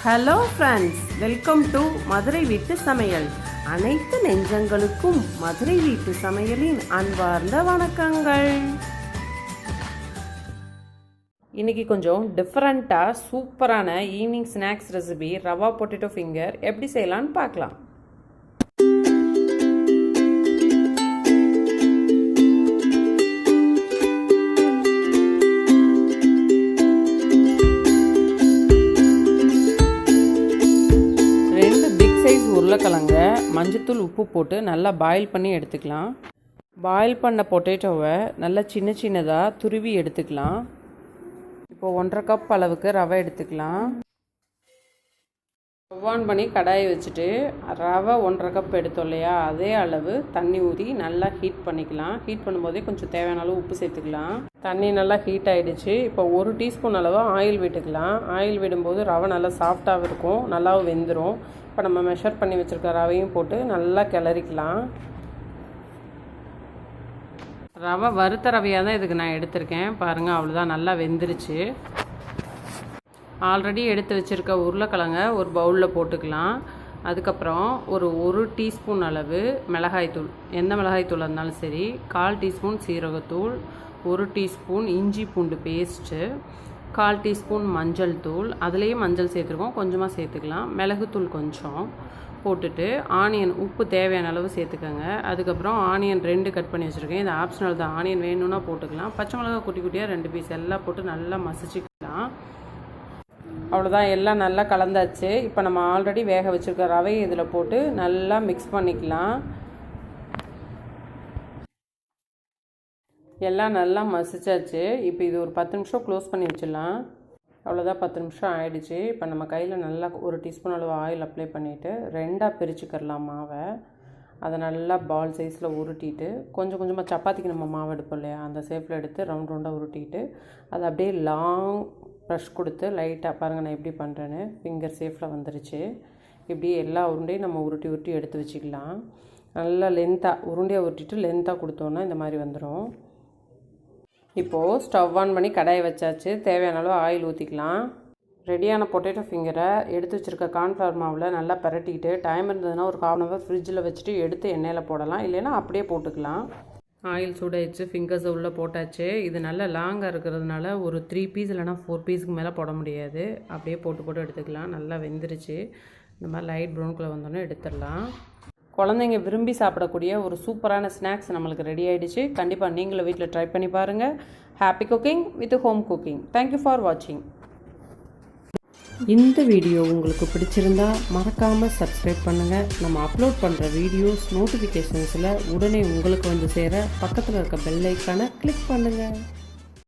Hello friends, welcome to Madurai வீட்டு சமையல். அனைத்து நெஞ்சங்களுக்கும் மதுரை வீட்டு சமையலின் அன்பார்ந்த வணக்கங்கள். இன்றைக்கி கொஞ்சம் டிஃப்ரெண்ட்டாக சூப்பரான evening snacks recipe rava potato finger எப்படி செய்யலான்னு பார்க்கலாம். உருளைக்கிழங்க மஞ்சத்தூள் உப்பு போட்டு நல்லா பாயில் பண்ணி எடுத்துக்கலாம். பாயில் பண்ண பொட்டேட்டோவை நல்லா சின்ன சின்னதாக துருவி எடுத்துக்கலாம். இப்போ 1.5 கப் அளவுக்கு ரவை எடுத்துக்கலாம். ஆன் பண்ணி கடாயை வச்சுட்டு ரவை 1.5 கப் எடுத்தோம் இல்லையா, அதே அளவு தண்ணி ஊற்றி நல்லா ஹீட் பண்ணிக்கலாம். ஹீட் பண்ணும்போதே கொஞ்சம் தேவையான அளவு உப்பு சேர்த்துக்கலாம். தண்ணி நல்லா ஹீட் ஆகிடுச்சு. இப்போ 1 டீஸ்பூன் அளவு ஆயில் விட்டுக்கலாம். ஆயில் விடும்போது ரவை நல்லா சாஃப்டாகவும் இருக்கும், நல்லாவும் வெந்துடும். இப்போ நம்ம மெஷர் பண்ணி வச்சுருக்க ரவையும் போட்டு நல்லா கிளறிக்கலாம். ரவை வறுத்த ரவையாக தான் இதுக்கு நான் எடுத்திருக்கேன். பாருங்கள், அவ்வளோதான், நல்லா வெந்துருச்சு. ஆல்ரெடி எடுத்து வச்சுருக்க உருளைக்கிழங்க ஒரு பவுலில் போட்டுக்கலாம். அதுக்கப்புறம் ஒரு டீஸ்பூன் அளவு மிளகாய்த்தூள், எந்த மிளகாய்த்தூள் இருந்தாலும் சரி, 1/4 டீஸ்பூன் சீரகத்தூள், 1 டீஸ்பூன் இஞ்சி பூண்டு பேஸ்ட்டு, 1/4 டீஸ்பூன் மஞ்சள் தூள், அதுலேயே மஞ்சள் சேர்த்துருக்கோம், கொஞ்சமாக சேர்த்துக்கலாம். மிளகுத்தூள் கொஞ்சம் போட்டுட்டு ஆனியன் உப்பு தேவையான அளவு சேர்த்துக்கோங்க. அதுக்கப்புறம் ஆனியன் 2 கட் பண்ணி வச்சுருக்கேன். இது ஆப்ஷனல் தான், ஆனியன் வேணும்னா போட்டுக்கலாம். பச்சை மிளகா குட்டி குட்டியாக 2 பீஸ் எல்லாம் போட்டு நல்லா மசிச்சுக்கலாம். அவ்வளோதான், எல்லாம் நல்லா கலந்தாச்சு. இப்போ நம்ம ஆல்ரெடி வேக வச்சுருக்க ரவையை இதில் போட்டு நல்லா மிக்ஸ் பண்ணிக்கலாம். எல்லாம் நல்லா மசிச்சாச்சு. இப்போ இது ஒரு 10 நிமிஷம் க்ளோஸ் பண்ணி வச்சிடலாம். அவ்வளோதான், 10 நிமிஷம் ஆகிடுச்சு. இப்போ நம்ம கையில் நல்லா 1 டீஸ்பூன் அளவு ஆயில் அப்ளை பண்ணிவிட்டு 2ஆக பிரிச்சுக்கிறலாம் மாவை. அதை நல்லா பால் சைஸில் உருட்டிட்டு கொஞ்சம் கொஞ்சமாக சப்பாத்திக்கு நம்ம மாவு எடுப்போம் இல்லையா, அந்த ஷேப்பில் எடுத்து ரவுண்ட் ரவுண்டாக உருட்டிட்டு அதை அப்படியே லாங் ப்ரெஷ் கொடுத்து லைட்டாக பாருங்கள் நான் எப்படி பண்ணுறேன்னு, ஃபிங்கர் ஷேப்பில் வந்துருச்சு. இப்படி எல்லா உருண்டையும் நம்ம உருட்டி உருட்டி எடுத்து வச்சுக்கலாம். நல்லா லென்த்தாக உருண்டையாக உருட்டிட்டு லென்த்தாக கொடுத்தோன்னா இந்த மாதிரி வந்துடும். இப்போது ஸ்டவ் ஆன் பண்ணி கடாயை வச்சாச்சு. தேவையான அளவு ஆயில் ஊற்றிக்கலாம். ரெடியான பொட்டேட்டோ ஃபிங்கரை எடுத்து வச்சுருக்க கார்ன்ஃப்ளவர் மாவில் நல்லா பரட்டிக்கிட்டு டைம் இருந்ததுன்னா ஒரு 1/2 ஹவர் ஃப்ரிட்ஜில் வச்சுட்டு எடுத்து எண்ணெயில் போடலாம், இல்லைன்னா அப்படியே போட்டுக்கலாம். ஆயில் சூடாயிடுச்சு, ஃபிங்கர்ஸை உள்ளே போட்டாச்சு. இது நல்லா லாங்காக இருக்கிறதுனால ஒரு 3 பீஸ் இல்லைனா 4 பீஸுக்கு மேலே போட முடியாது. அப்படியே போட்டு போட்டு எடுத்துக்கலாம். நல்லா வெந்துருச்சு. இந்த மாதிரி லைட் ப்ரௌன் கலர் வந்தோன்னே எடுத்துடலாம். குழந்தைங்க விரும்பி சாப்பிடக்கூடிய ஒரு சூப்பரான ஸ்நாக்ஸ் நம்மளுக்கு ரெடி ஆகிடுச்சு. கண்டிப்பாக நீங்களும் வீட்டில் ட்ரை பண்ணி பாருங்கள். Happy cooking with home cooking. Thank you for வாட்சிங். இந்த வீடியோ உங்களுக்கு பிடிச்சிருந்தா மறக்காமல் சப்ஸ்கிரைப் பண்ணுங்கள். நம்ம அப்லோட் பண்ணுற வீடியோஸ் நோட்டிஃபிகேஷன்ஸில் உடனே உங்களுக்கு வந்து சேர பக்கத்தில் இருக்க பெல் ஐக்கானை கிளிக் பண்ணுங்கள்.